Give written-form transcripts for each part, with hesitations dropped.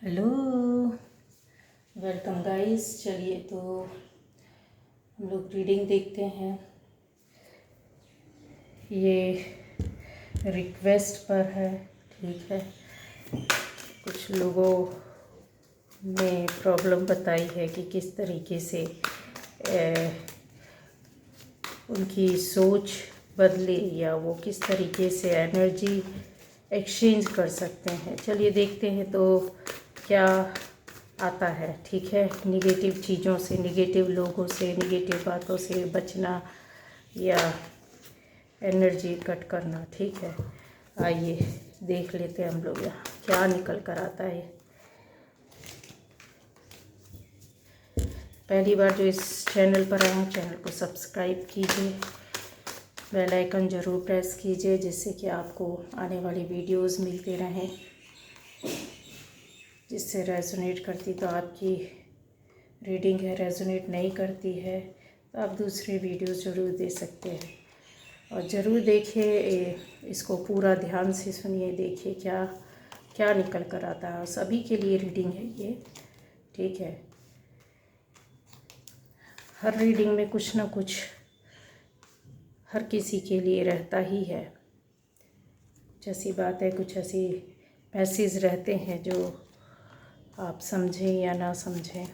Hello, welcome guys. चलिए तो हम लोग रीडिंग देखते हैं। ये रिक्वेस्ट पर है, ठीक है। कुछ लोगों ने प्रॉब्लम बताई है कि किस तरीके से उनकी सोच बदले या वो किस तरीके से एनर्जी एक्सचेंज कर सकते हैं। चलिए देखते हैं तो क्या आता है, ठीक है। निगेटिव चीज़ों से, निगेटिव लोगों से, निगेटिव बातों से बचना या एनर्जी कट करना, ठीक है। आइए देख लेते हैं हम लोग यहाँ क्या निकल कर आता है। पहली बार जो इस चैनल पर आए हैं, चैनल को सब्सक्राइब कीजिए, बेल आइकन ज़रूर प्रेस कीजिए जिससे कि आपको आने वाली वीडियोस मिलते रहें। जिससे रेजोनेट करती तो आपकी रीडिंग है, रेजोनेट नहीं करती है तो आप दूसरे वीडियोस ज़रूर दे सकते हैं। और ज़रूर देखिए, इसको पूरा ध्यान से सुनिए, देखिए क्या क्या निकल कर आता है। सभी के लिए रीडिंग है ये, ठीक है। हर रीडिंग में कुछ ना कुछ हर किसी के लिए रहता ही है। कुछ ऐसी बात है, कुछ ऐसी मैसेज रहते हैं जो आप समझें या ना समझें।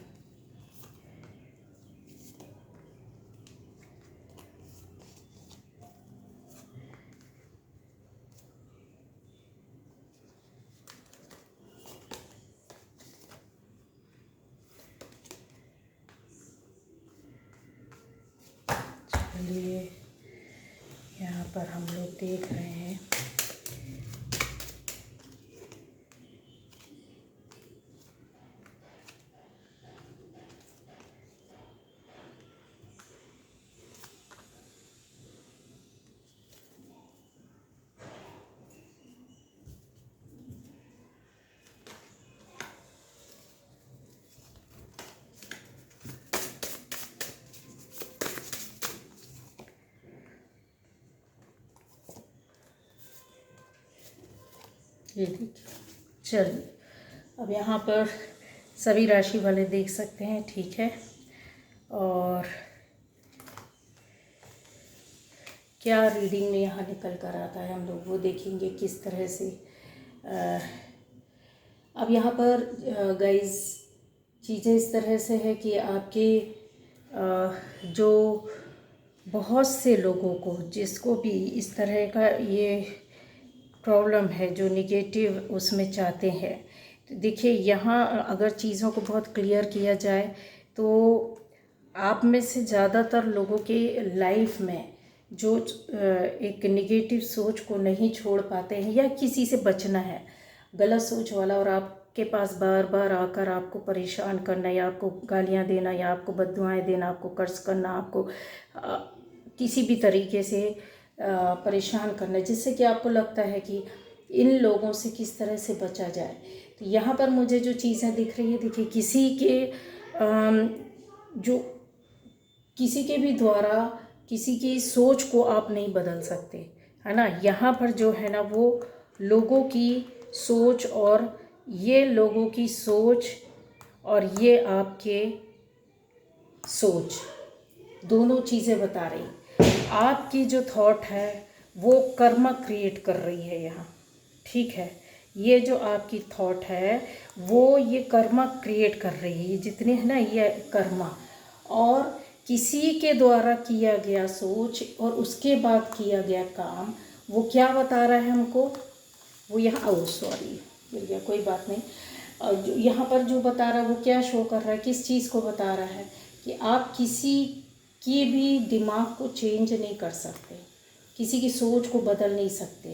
चलिए यहाँ पर हम लोग देख रहे हैं। ये देखिए, चलिए अब यहाँ पर सभी राशि वाले देख सकते हैं, ठीक है। और क्या रीडिंग में यहाँ निकल कर आता है हम लोग वो देखेंगे किस तरह से। अब यहाँ पर गाइस चीज़ें इस तरह से है कि आपके जो बहुत से लोगों को, जिसको भी इस तरह का ये प्रॉब्लम है, जो निगेटिव उसमें चाहते हैं, तो देखिए यहाँ अगर चीज़ों को बहुत क्लियर किया जाए तो आप में से ज़्यादातर लोगों के लाइफ में जो एक निगेटिव सोच को नहीं छोड़ पाते हैं या किसी से बचना है गलत सोच वाला, और आपके पास बार बार आकर आपको परेशान करना या आपको गालियाँ देना या आपको बद्दुआएं देना, आपको कर्ज करना, आपको किसी भी तरीके से परेशान करना, जिससे कि आपको लगता है कि इन लोगों से किस तरह से बचा जाए। तो यहाँ पर मुझे जो चीज़ें दिख रही है, देखिए किसी के जो किसी के भी द्वारा किसी की सोच को आप नहीं बदल सकते, है ना। यहाँ पर जो है ना वो लोगों की सोच, और ये लोगों की सोच और ये आपके सोच दोनों चीज़ें बता रही। आपकी जो थॉट है वो कर्मा क्रिएट कर रही है यहाँ, ठीक है। ये जो आपकी थॉट है वो ये कर्मा क्रिएट कर रही है, जितने है ना ये कर्मा, और किसी के द्वारा किया गया सोच और उसके बाद किया गया काम, वो क्या बता रहा है हमको। वो यहाँ सॉरी गिर गया, कोई बात नहीं। जो यहाँ पर जो बता रहा है वो क्या शो कर रहा है, किस चीज़ को बता रहा है कि आप किसी की भी दिमाग को चेंज नहीं कर सकते, किसी की सोच को बदल नहीं सकते,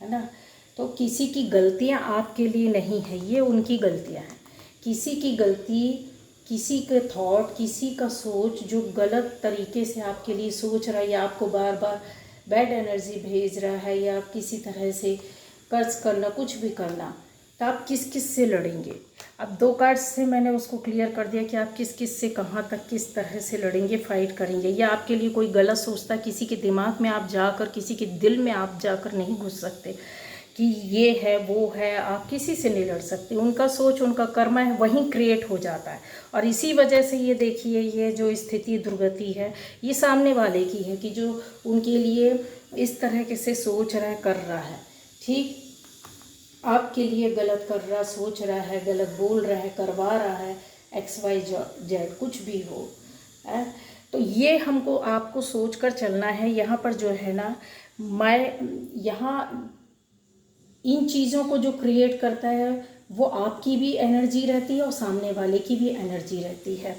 है ना। तो किसी की गलतियाँ आपके लिए नहीं है, ये उनकी गलतियाँ हैं। किसी की गलती, किसी के थॉट, किसी का सोच जो गलत तरीके से आपके लिए सोच रहा है या आपको बार बार बैड एनर्जी भेज रहा है या आप किसी तरह से कर्ज करना, कुछ भी करना, तो आप किस किस से लड़ेंगे। अब 2 कार्ड्स से मैंने उसको क्लियर कर दिया कि आप किस किस से कहाँ तक किस तरह से लड़ेंगे, फाइट करेंगे। या आपके लिए कोई गलत सोचता, किसी के दिमाग में आप जाकर, किसी के दिल में आप जाकर नहीं घुस सकते, कि ये है वो है, आप किसी से नहीं लड़ सकते। उनका सोच, उनका कर्म है, वहीं क्रिएट हो जाता है। और इसी वजह से ये देखिए, ये जो स्थिति दुर्गति है, ये सामने वाले की है कि जो उनके लिए इस तरह के से सोच रहा है, कर रहा है, ठीक, आपके लिए गलत कर रहा, सोच रहा है, गलत बोल रहा है, करवा रहा है, XYZ कुछ भी हो है। तो ये हमको आपको सोच कर चलना है। यहाँ पर जो है ना, मैं यहाँ इन चीज़ों को जो क्रिएट करता है वो आपकी भी एनर्जी रहती है और सामने वाले की भी एनर्जी रहती है।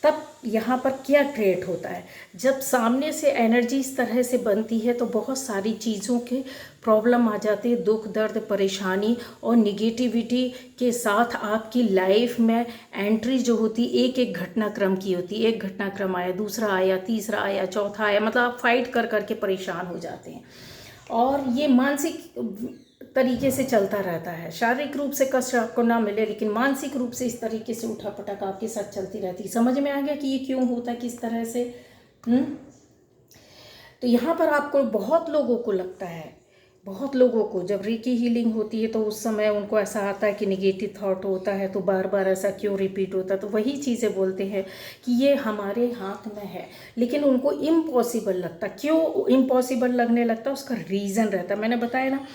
तब यहाँ पर क्या क्रिएट होता है, जब सामने से एनर्जी इस तरह से बनती है तो बहुत सारी चीज़ों के प्रॉब्लम आ जाती है, दुख दर्द परेशानी और निगेटिविटी के साथ आपकी लाइफ में एंट्री जो होती, एक एक घटनाक्रम की होती। एक घटनाक्रम आया, दूसरा आया, तीसरा आया, चौथा आया, मतलब आप फाइट कर करके परेशान हो जाते हैं। और ये मानसिक तरीके से चलता रहता है। शारीरिक रूप से कष्ट आपको ना मिले, लेकिन मानसिक रूप से इस तरीके से उठा पटक आपके साथ चलती रहती है। समझ में आ गया कि ये क्यों होता है, किस तरह से। तो यहाँ पर आपको बहुत लोगों को लगता है, बहुत लोगों को जब रेकी हीलिंग होती है तो उस समय उनको ऐसा आता है कि निगेटिव थॉट होता है, तो बार बार ऐसा क्यों रिपीट होता है। तो वही चीज़ें बोलते हैं कि ये हमारे हाथ में है, लेकिन उनको इम्पॉसिबल लगता। क्यों इम्पॉसिबल लगने लगता, उसका रीज़न रहता। मैंने बताया ना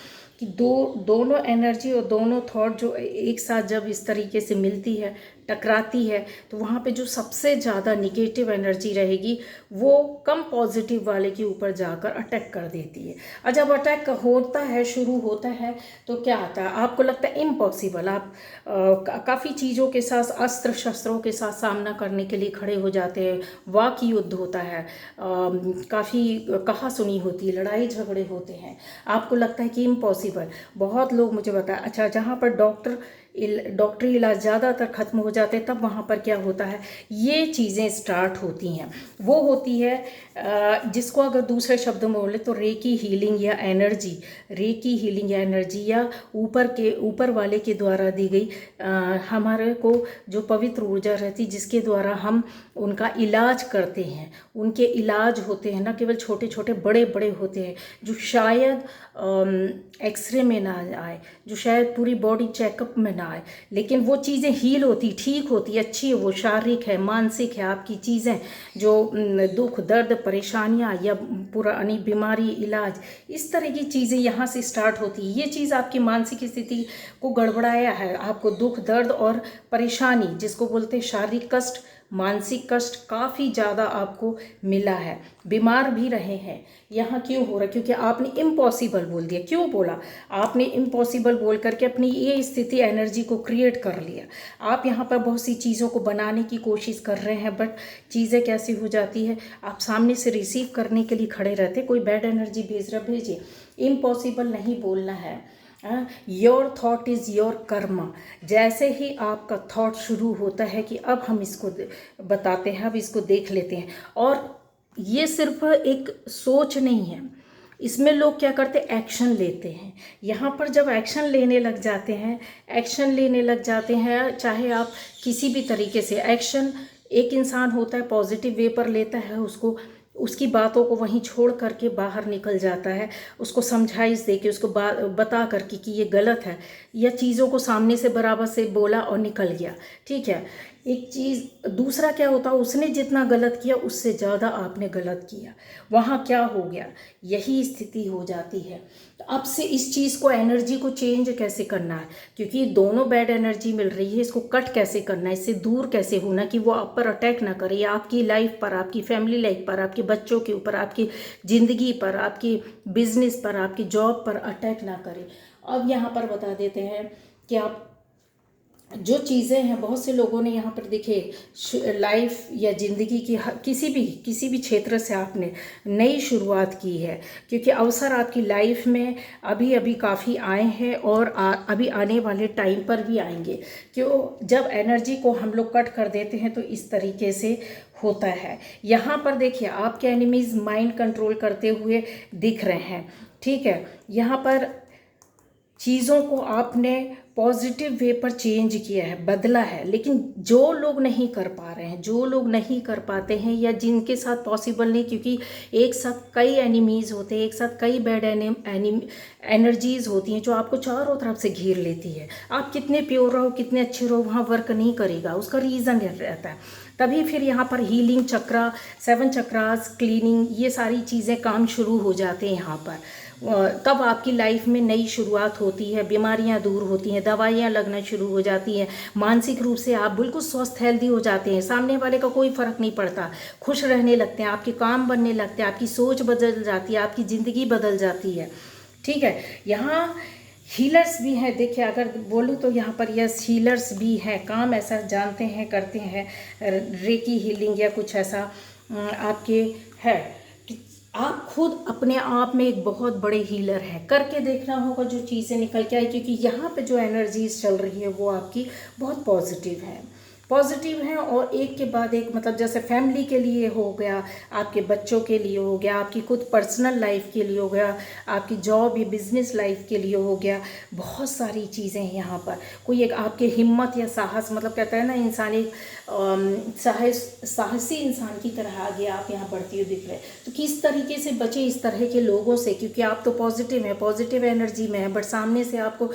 कि दोनों एनर्जी और दोनों थॉट जो एक साथ जब इस तरीके से मिलती है, टकराती है, तो वहाँ पे जो सबसे ज़्यादा निगेटिव एनर्जी रहेगी वो कम पॉजिटिव वाले के ऊपर जाकर अटैक कर देती है। और जब अटैक होता है, शुरू होता है, तो क्या आता है, आपको लगता है इम्पॉसिबल। आप काफ़ी चीज़ों के साथ, अस्त्र शस्त्रों के साथ सामना करने के लिए खड़े हो जाते हैं। वाक युद्ध होता है, काफ़ी कहा सुनी होती है, लड़ाई झगड़े होते हैं, आपको लगता है कि इम्पॉसिबल। बहुत लोग मुझे बताया, अच्छा जहाँ पर डॉक्टरी इलाज ज़्यादातर ख़त्म हो जाते हैं, तब वहाँ पर क्या होता है, ये चीज़ें स्टार्ट होती हैं। वो होती है जिसको अगर दूसरे शब्द में बोले तो रेकी हीलिंग या एनर्जी, रेकी हीलिंग या एनर्जी, या ऊपर वाले के द्वारा दी गई हमारे को जो पवित्र ऊर्जा रहती, जिसके द्वारा हम उनका इलाज करते हैं। उनके इलाज होते हैं, ना केवल छोटे छोटे, बड़े बड़े होते हैं, जो शायद एक्सरे में ना आए, जो शायद पूरी बॉडी चेकअप में ना आए, लेकिन वो चीज़ें हील होती, ठीक होती, अच्छी है, वो शारीरिक है, मानसिक है, आपकी चीज़ें जो दुख दर्द परेशानियाँ या पुरानी बीमारी इलाज, इस तरह की चीज़ें यहाँ से स्टार्ट होती है। ये चीज़ आपकी मानसिक स्थिति को गड़बड़ाया है, आपको दुख दर्द और परेशानी, जिसको बोलते हैं शारीरिक कष्ट, मानसिक कष्ट काफ़ी ज़्यादा आपको मिला है, बीमार भी रहे हैं। यहाँ क्यों हो रहा है, क्योंकि आपने इम्पॉसिबल बोल दिया। क्यों बोला आपने इम्पॉसिबल बोल करके अपनी ये स्थिति एनर्जी को क्रिएट कर लिया। आप यहाँ पर बहुत सी चीज़ों को बनाने की कोशिश कर रहे हैं, बट चीज़ें कैसी हो जाती है, आप सामने से रिसीव करने के लिए खड़े रहते, कोई बैड एनर्जी भेज रहा, भेजिए, इम्पॉसिबल नहीं बोलना है। Your thought is your Karma. जैसे ही आपका थॉट शुरू होता है कि अब हम इसको बताते हैं, अब इसको देख लेते हैं, और ये सिर्फ एक सोच नहीं है, इसमें लोग क्या करते, एक्शन लेते हैं। यहाँ पर जब एक्शन लेने लग जाते हैं, चाहे आप किसी भी तरीके से एक्शन, एक इंसान होता है पॉजिटिव वे पर लेता है, उसको उसकी बातों को वहीं छोड़ करके बाहर निकल जाता है, उसको समझाइश दे के, उसको बता करके कि ये गलत है, या चीज़ों को सामने से बराबर से बोला और निकल गया, ठीक है। एक चीज़, दूसरा क्या होता है, उसने जितना गलत किया उससे ज़्यादा आपने गलत किया, वहाँ क्या हो गया, यही स्थिति हो जाती है। तो अब से इस चीज़ को, एनर्जी को चेंज कैसे करना है, क्योंकि दोनों बैड एनर्जी मिल रही है, इसको कट कैसे करना है, इससे दूर कैसे होना कि वो आप पर अटैक ना करे, या आपकी लाइफ पर, आपकी फैमिली लाइफ पर, आपके बच्चों के ऊपर, आपकी ज़िंदगी पर, आपकी बिजनेस पर, आपकी जॉब पर अटैक ना करे। अब यहाँ पर बता देते हैं कि आप जो चीज़ें हैं, बहुत से लोगों ने यहाँ पर देखे, लाइफ या ज़िंदगी की किसी भी क्षेत्र से आपने नई शुरुआत की है, क्योंकि अवसर आपकी लाइफ में अभी अभी काफ़ी आए हैं, और अभी आने वाले टाइम पर भी आएंगे। क्यों, जब एनर्जी को हम लोग कट कर देते हैं तो इस तरीके से होता है। यहाँ पर देखिए, आपके एनिमीज़ माइंड कंट्रोल करते हुए दिख रहे हैं, ठीक है। यहाँ पर चीज़ों को आपने पॉजिटिव वे पर चेंज किया है, बदला है। लेकिन जो लोग नहीं कर पा रहे हैं, जो लोग नहीं कर पाते हैं, या जिनके साथ पॉसिबल नहीं, क्योंकि एक साथ कई एनिमीज़ होते हैं, एक साथ कई बैड एनर्जीज़ होती हैं जो आपको चारों तरफ से घेर लेती है। आप कितने प्योर रहो, कितने अच्छे रहो, वहाँ वर्क नहीं करेगा, उसका रीज़न रहता है। तभी फिर यहाँ पर हीलिंग चक्रा, 7 चक्रास, क्लीनिंग, ये सारी चीज़ें काम शुरू हो जाते हैं यहाँ पर। तब आपकी लाइफ में नई शुरुआत होती है, बीमारियां दूर होती हैं, दवाइयां लगना शुरू हो जाती हैं, मानसिक रूप से आप बिल्कुल स्वस्थ हेल्दी हो जाते हैं, सामने वाले का कोई फ़र्क नहीं पड़ता, खुश रहने लगते हैं, आपके काम बनने लगते हैं, आपकी सोच बदल जाती है, आपकी ज़िंदगी बदल जाती है। ठीक है, यहाँ हीलर्स भी हैं। देखिए, अगर बोलूँ तो यहाँ पर यस हीलर्स भी हैं, काम ऐसा जानते हैं, करते हैं, रेकी हीलिंग या कुछ ऐसा आपके है कि आप खुद अपने आप में एक बहुत बड़े हीलर हैं। करके देखना होगा जो चीज़ें निकल के आई, क्योंकि यहाँ पे जो एनर्जीज चल रही है वो आपकी बहुत पॉजिटिव है, पॉजिटिव हैं। और एक के बाद एक, मतलब जैसे फैमिली के लिए हो गया, आपके बच्चों के लिए हो गया, आपकी खुद पर्सनल लाइफ के लिए हो गया, आपकी जॉब या बिजनेस लाइफ के लिए हो गया, बहुत सारी चीज़ें हैं यहाँ पर। कोई एक आपके हिम्मत या साहस, मतलब कहता है ना इंसान एक साहसी इंसान की तरह आगे आप यहाँ बढ़ती हुई दिख रहे हैं। तो किस तरीके से बचे इस तरह के लोगों से, क्योंकि आप तो पॉजिटिव हैं, पॉजिटिव एनर्जी में हैं, बट सामने से आपको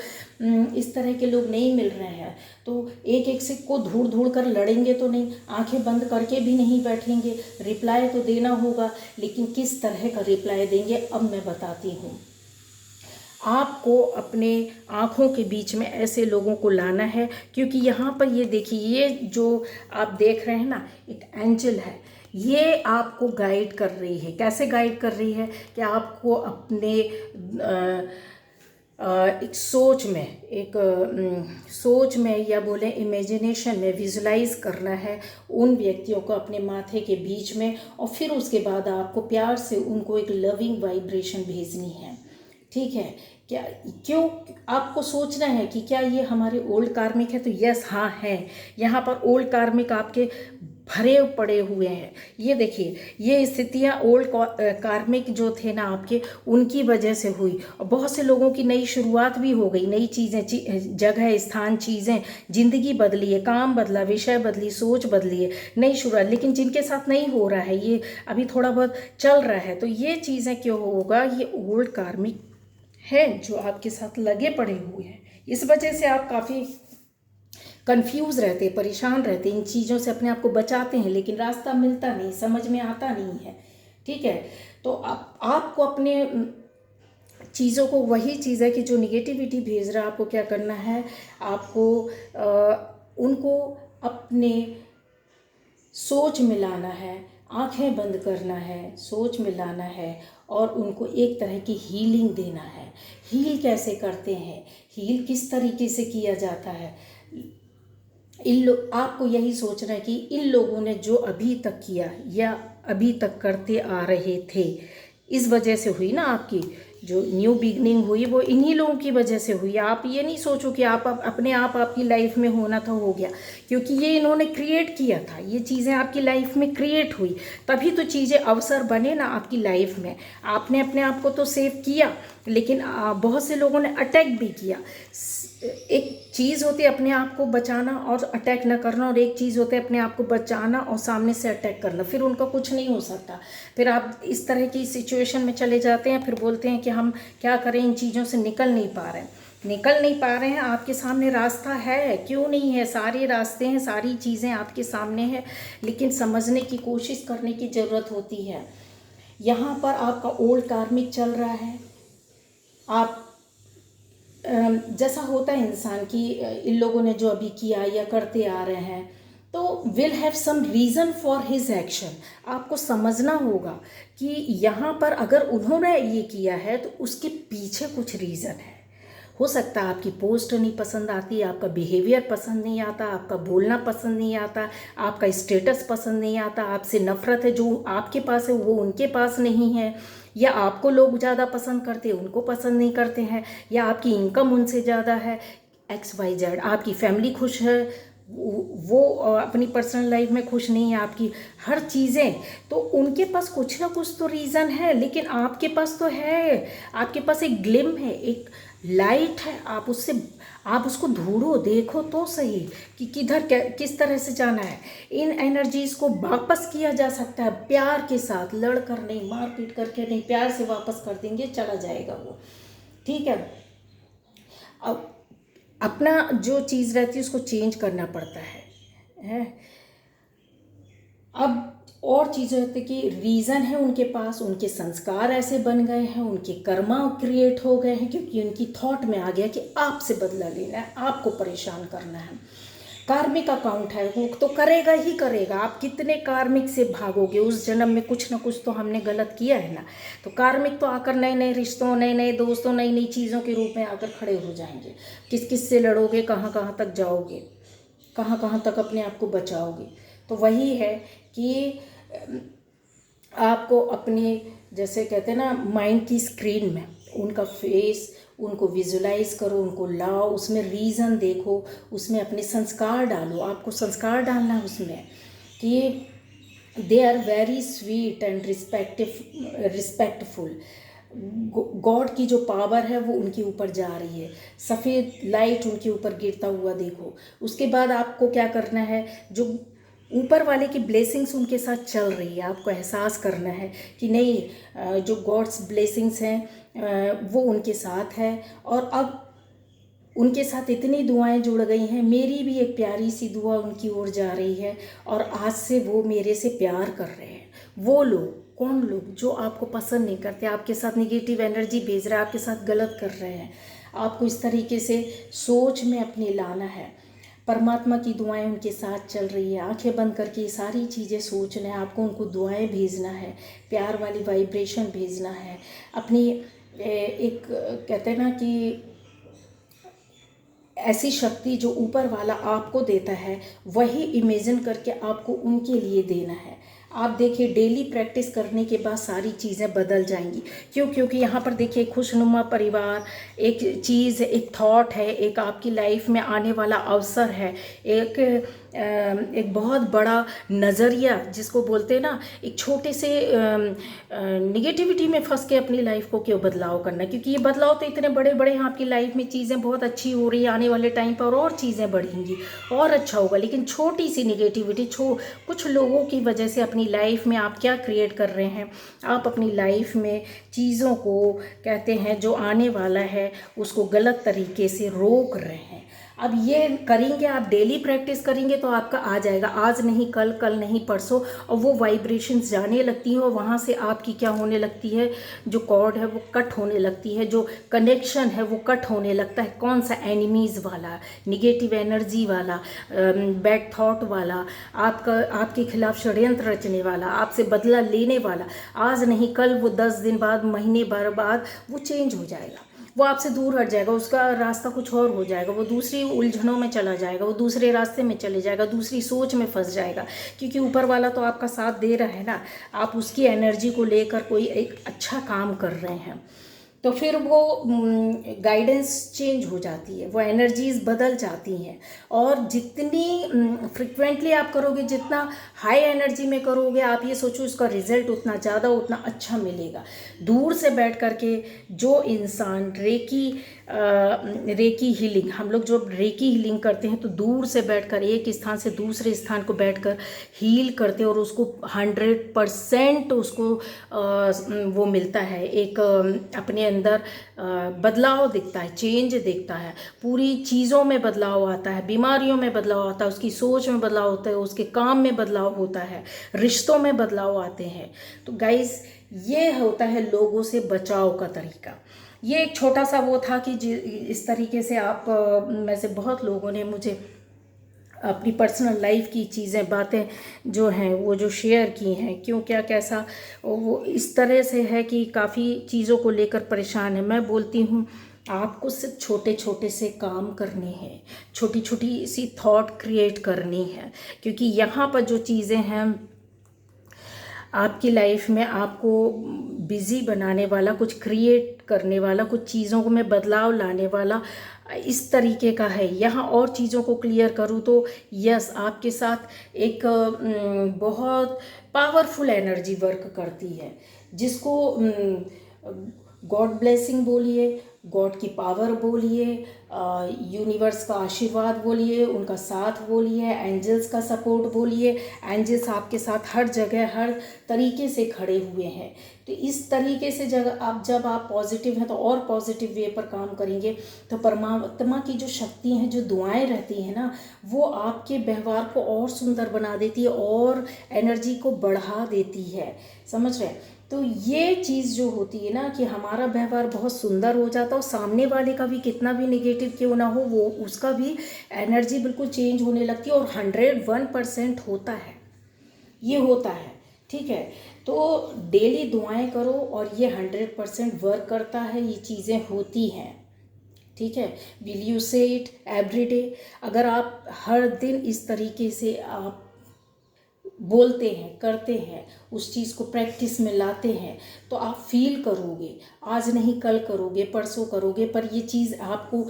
इस तरह के लोग नहीं मिल रहे हैं। तो एक एक से को ढूंढ ढूंढ कर लड़ेंगे तो नहीं, आंखें बंद करके भी नहीं बैठेंगे, रिप्लाई तो देना होगा, लेकिन किस तरह का रिप्लाई देंगे अब मैं बताती हूँ। आपको अपने आँखों के बीच में ऐसे लोगों को लाना है, क्योंकि यहाँ पर ये देखिए, ये जो आप देख रहे हैं ना, एक एंजल है, ये आपको गाइड कर रही है। कैसे गाइड कर रही है कि आपको अपने एक सोच में या बोले इमेजिनेशन में विजुलाइज करना है उन व्यक्तियों को अपने माथे के बीच में, और फिर उसके बाद आपको प्यार से उनको एक लविंग वाइब्रेशन भेजनी है। ठीक है, क्या क्यों आपको सोचना है कि क्या ये हमारे ओल्ड कार्मिक है, तो यस हाँ है। यहाँ पर ओल्ड कार्मिक आपके भरे पड़े हुए हैं। ये देखिए, ये स्थितियाँ ओल्ड कार्मिक जो थे ना आपके, उनकी वजह से हुई, और बहुत से लोगों की नई शुरुआत भी हो गई, नई चीज़ें, जगह, स्थान, चीज़ें, ज़िंदगी बदली है, काम बदला, विषय बदली, सोच बदली है, नई शुरुआत। लेकिन जिनके साथ नहीं हो रहा है, ये अभी थोड़ा बहुत चल रहा है, तो ये चीज़ें क्यों होगा, ये ओल्ड कार्मिक है जो आपके साथ लगे पड़े हुए हैं। इस वजह से आप काफ़ी कंफ्यूज रहते, परेशान रहते, इन चीज़ों से अपने आप को बचाते हैं, लेकिन रास्ता मिलता नहीं, समझ में आता नहीं है। ठीक है, तो आपको अपने चीज़ों को, वही चीज़ है कि जो निगेटिविटी भेज रहा है, आपको क्या करना है, आपको उनको अपने सोच में लाना है, आंखें बंद करना है, सोच में लाना है, और उनको एक तरह की हीलिंग देना है। हील कैसे करते हैं, हील किस तरीके से किया जाता है, आपको यही सोचना है कि इन लोगों ने जो अभी तक किया या अभी तक करते आ रहे थे, इस वजह से हुई ना आपकी जो न्यू बिगनिंग हुई, वो इन्हीं लोगों की वजह से हुई। आप ये नहीं सोचो कि आप अपने आप आपकी लाइफ में होना था, हो गया, क्योंकि ये इन्होंने क्रिएट किया था, ये चीज़ें आपकी लाइफ में क्रिएट हुई, तभी तो चीज़ें अवसर बने ना आपकी लाइफ में। आपने अपने आप को तो सेव किया, लेकिन बहुत से लोगों ने अटैक भी किया। एक चीज़ होती है अपने आप को बचाना और अटैक न करना, और एक चीज़ होती है अपने आप को बचाना और सामने से अटैक करना, फिर उनका कुछ नहीं हो सकता। फिर आप इस तरह की सिचुएशन में चले जाते हैं, फिर बोलते हैं कि हम क्या करें, इन चीज़ों से निकल नहीं पा रहे हैं। आपके सामने रास्ता है, क्यों नहीं है, सारे रास्ते हैं, सारी चीज़ें आपके सामने हैं, लेकिन समझने की कोशिश करने की ज़रूरत होती है। यहाँ पर आपका ओल्ड कार्मिक चल रहा है, आप जैसा होता है इंसान की, इन लोगों ने जो अभी किया या करते आ रहे हैं, तो will have some reason for his action. आपको समझना होगा कि यहाँ पर अगर उन्होंने ये किया है तो उसके पीछे कुछ रीज़न है। हो सकता है आपकी पोस्ट नहीं पसंद आती, आपका बिहेवियर पसंद नहीं आता, आपका बोलना पसंद नहीं आता, आपका स्टेटस पसंद नहीं आता, आपसे नफरत है, जो आपके पास है वो उनके पास नहीं है, या आपको लोग ज़्यादा पसंद करते हैं, उनको पसंद नहीं करते हैं, या आपकी इनकम उनसे ज़्यादा है, XYZ। आपकी फैमिली खुश है, वो अपनी पर्सनल लाइफ में खुश नहीं है, आपकी हर चीज़ें, तो उनके पास कुछ ना कुछ तो रीज़न है, लेकिन आपके पास तो है, आपके पास एक ग्लिम है, एक लाइट है, आप उसको ढूंढो, देखो तो सही कि किधर किस तरह से जाना है। इन एनर्जीज को वापस किया जा सकता है प्यार के साथ, लड़ कर नहीं, मार पीट करके नहीं, प्यार से वापस कर देंगे, चला जाएगा वो, ठीक है। अब अपना जो चीज़ रहती है उसको चेंज करना पड़ता है। अब और चीज़ें होती कि रीज़न है उनके पास, उनके संस्कार ऐसे बन गए हैं, उनके कर्मा क्रिएट हो गए हैं, क्योंकि उनकी थॉट में आ गया कि आपसे बदला लेना है, आपको परेशान करना है। कार्मिक अकाउंट है, वो तो करेगा ही करेगा, आप कितने कार्मिक से भागोगे, उस जन्म में कुछ ना कुछ तो हमने गलत किया है ना, तो कार्मिक तो आकर नए नए रिश्तों, नए नए दोस्तों, नई नई चीज़ों के रूप में आकर खड़े हो जाएंगे। किस किस से लड़ोगे, कहाँ कहाँ तक जाओगे, कहाँ कहाँ तक अपने आप को बचाओगे। तो वही है कि आपको अपने, जैसे कहते हैं ना, माइंड की स्क्रीन में उनका फेस, उनको विजुलाइज करो, उनको लाओ, उसमें रीज़न देखो, उसमें अपने संस्कार डालो, आपको संस्कार डालना है उसमें कि they are very sweet and respectful. God की जो पावर है वो उनके ऊपर जा रही है, सफ़ेद लाइट उनके ऊपर गिरता हुआ देखो। उसके बाद आपको क्या करना है, जो ऊपर वाले की ब्लेसिंग्स उनके साथ चल रही है, आपको एहसास करना है कि नहीं, जो गॉड्स ब्लेसिंग्स हैं वो उनके साथ है, और अब उनके साथ इतनी दुआएं जुड़ गई हैं, मेरी भी एक प्यारी सी दुआ उनकी ओर जा रही है, और आज से वो मेरे से प्यार कर रहे हैं। वो लोग, कौन लोग, जो आपको पसंद नहीं करते, आपके साथ निगेटिव एनर्जी भेज रहे हैं, आपके साथ गलत कर रहे हैं, आपको इस तरीके से सोच में अपने लाना है। परमात्मा की दुआएं उनके साथ चल रही है, आंखें बंद करके ये सारी चीज़ें सोचना है, आपको उनको दुआएं भेजना है, प्यार वाली वाइब्रेशन भेजना है, अपनी एक कहते हैं ना कि ऐसी शक्ति जो ऊपर वाला आपको देता है, वही इमेजिन करके आपको उनके लिए देना है। आप देखिए, डेली प्रैक्टिस करने के बाद सारी चीज़ें बदल जाएंगी। क्यों? क्योंकि यहाँ पर देखिए, खुशनुमा परिवार एक चीज़, एक थॉट है, एक आपकी लाइफ में आने वाला अवसर है, एक बहुत बड़ा नज़रिया, जिसको बोलते हैं ना, एक छोटे से निगेटिविटी में फंस के अपनी लाइफ को क्यों बदलाव करना, क्योंकि ये बदलाव तो इतने बड़े बड़े हैं, आपकी लाइफ में चीज़ें बहुत अच्छी हो रही है, आने वाले टाइम पर और चीज़ें बढ़ेंगी और अच्छा होगा। लेकिन छोटी सी निगेटिविटी, कुछ लोगों की वजह से अपनी लाइफ में आप क्या क्रिएट कर रहे हैं, आप अपनी लाइफ में चीज़ों को, कहते हैं, जो आने वाला है उसको गलत तरीके से रोक रहे हैं। अब ये करेंगे, आप डेली प्रैक्टिस करेंगे तो आपका आ जाएगा, आज नहीं कल, कल नहीं परसों, और वो वाइब्रेशंस जाने लगती हैं, और वहाँ से आपकी क्या होने लगती है, जो कॉर्ड है वो कट होने लगती है, जो कनेक्शन है वो कट होने लगता है। कौन सा? एनिमीज़ वाला, निगेटिव एनर्जी वाला, बैड थॉट वाला, आपके खिलाफ षड्यंत्र रचने वाला, आपसे बदला लेने वाला, आज नहीं कल, वो 10 दिन बाद, महीने भर बाद वो चेंज हो जाएगा, वो आपसे दूर हट जाएगा, उसका रास्ता कुछ और हो जाएगा, वो दूसरी उलझनों में चला जाएगा, वो दूसरे रास्ते में चले जाएगा, दूसरी सोच में फंस जाएगा, क्योंकि ऊपर वाला तो आपका साथ दे रहा है ना, आप उसकी एनर्जी को लेकर कोई एक अच्छा काम कर रहे हैं, तो फिर वो गाइडेंस चेंज हो जाती है, वो एनर्जीज़ बदल जाती हैं। और जितनी फ्रिक्वेंटली आप करोगे, जितना हाई एनर्जी में करोगे, आप ये सोचो उसका रिजल्ट उतना ज़्यादा, उतना अच्छा मिलेगा। दूर से बैठ करके जो इंसान रेकी हीलिंग, हम लोग जो रेकी हीलिंग करते हैं, तो दूर से बैठकर एक स्थान से दूसरे स्थान को बैठकर हील करते हैं, और उसको 100% उसको वो मिलता है, एक अपने अंदर बदलाव दिखता है, चेंज दिखता है, पूरी चीज़ों में बदलाव आता है, बीमारियों में बदलाव आता है, उसकी सोच में बदलाव होता है, उसके काम में बदलाव होता है, रिश्तों में बदलाव आते हैं। तो गाइस, ये होता है लोगों से बचाव का तरीका। ये एक छोटा सा वो था कि इस तरीके से आप में से बहुत लोगों ने मुझे अपनी पर्सनल लाइफ की चीज़ें, बातें जो हैं वो जो शेयर की हैं, क्यों, क्या, कैसा, वो इस तरह से है कि काफ़ी चीज़ों को लेकर परेशान है। मैं बोलती हूँ, आपको सिर्फ छोटे छोटे से काम करने हैं, छोटी छोटी सी थॉट क्रिएट करनी है, क्योंकि यहाँ पर जो चीज़ें हैं आपकी लाइफ में आपको बिज़ी बनाने वाला कुछ क्रिएट करने वाला, कुछ चीज़ों को में बदलाव लाने वाला इस तरीके का है। यहाँ और चीज़ों को क्लियर करूँ तो यस, आपके साथ एक बहुत पावरफुल एनर्जी वर्क करती है, जिसको गॉड ब्लेसिंग बोलिए, गॉड की पावर बोलिए, यूनिवर्स का आशीर्वाद बोलिए, उनका साथ बोलिए, एंजल्स का सपोर्ट बोलिए। एंजल्स आपके साथ हर जगह हर तरीके से खड़े हुए हैं। तो इस तरीके से जब आप पॉजिटिव हैं तो और पॉजिटिव वे पर काम करेंगे तो परमात्मा की जो शक्ति हैं, जो दुआएं रहती हैं ना, वो आपके व्यवहार को और सुंदर बना देती है और एनर्जी को बढ़ा देती है। समझ रहे हैं? तो ये चीज़ जो होती है ना कि हमारा व्यवहार बहुत सुंदर हो जाता है और सामने वाले का भी कितना भी नेगेटिव क्यों ना हो, वो उसका भी एनर्जी बिल्कुल चेंज होने लगती है और 101% होता है, ये होता है। ठीक है, तो डेली दुआएं करो और ये 100% वर्क करता है, ये चीज़ें होती हैं। ठीक है, विल यू से इट एवरी डे? अगर आप हर दिन इस तरीके से आप बोलते हैं, करते हैं, उस चीज़ को प्रैक्टिस में लाते हैं, तो आप फील करोगे। आज नहीं कल करोगे, परसों करोगे, पर ये चीज़ आपको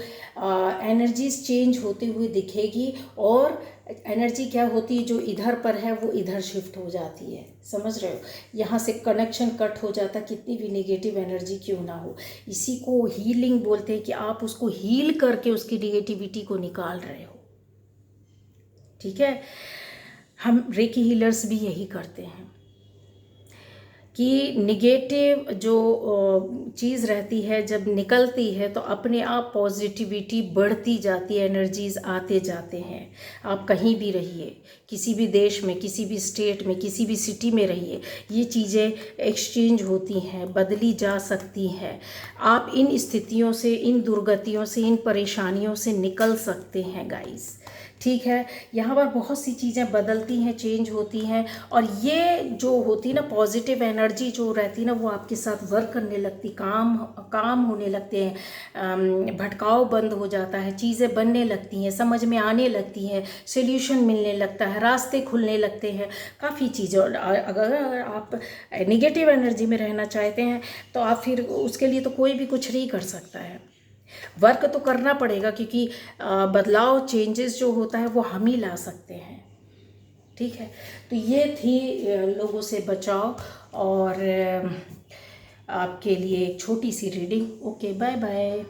एनर्जीज चेंज होते हुए दिखेगी और एनर्जी क्या होती है, जो इधर पर है वो इधर शिफ्ट हो जाती है। समझ रहे हो? यहाँ से कनेक्शन कट हो जाता, कितनी भी नेगेटिव एनर्जी क्यों ना हो। इसी को हीलिंग बोलते हैं कि आप उसको हील करके उसकी नेगेटिविटी को निकाल रहे हो। ठीक है, हम रेकी हीलर्स भी यही करते हैं कि निगेटिव जो चीज़ रहती है जब निकलती है तो अपने आप पॉजिटिविटी बढ़ती जाती है, एनर्जीज आते जाते हैं। आप कहीं भी रहिए, किसी भी देश में, किसी भी स्टेट में, किसी भी सिटी में रहिए, ये चीज़ें एक्सचेंज होती हैं, बदली जा सकती हैं। आप इन स्थितियों से, इन दुर्गतियों से, इन परेशानियों से निकल सकते हैं गाइस। ठीक है, यहाँ पर बहुत सी चीज़ें बदलती हैं, चेंज होती हैं और ये जो होती है ना पॉजिटिव एनर्जी जो रहती है ना, वो आपके साथ वर्क करने लगती, काम होने लगते हैं, भटकाव बंद हो जाता है, चीज़ें बनने लगती हैं, समझ में आने लगती हैं, सोल्यूशन मिलने लगता है, रास्ते खुलने लगते हैं, काफ़ी चीज़ें। और अगर आप नेगेटिव एनर्जी में रहना चाहते हैं तो आप फिर उसके लिए तो कोई भी कुछ नहीं कर सकता है। वर्क तो करना पड़ेगा, क्योंकि बदलाव, चेंजेस जो होता है वो हम ही ला सकते हैं। ठीक है, तो ये थी लोगों से बचाव और आपके लिए एक छोटी सी रीडिंग। Okay, bye bye.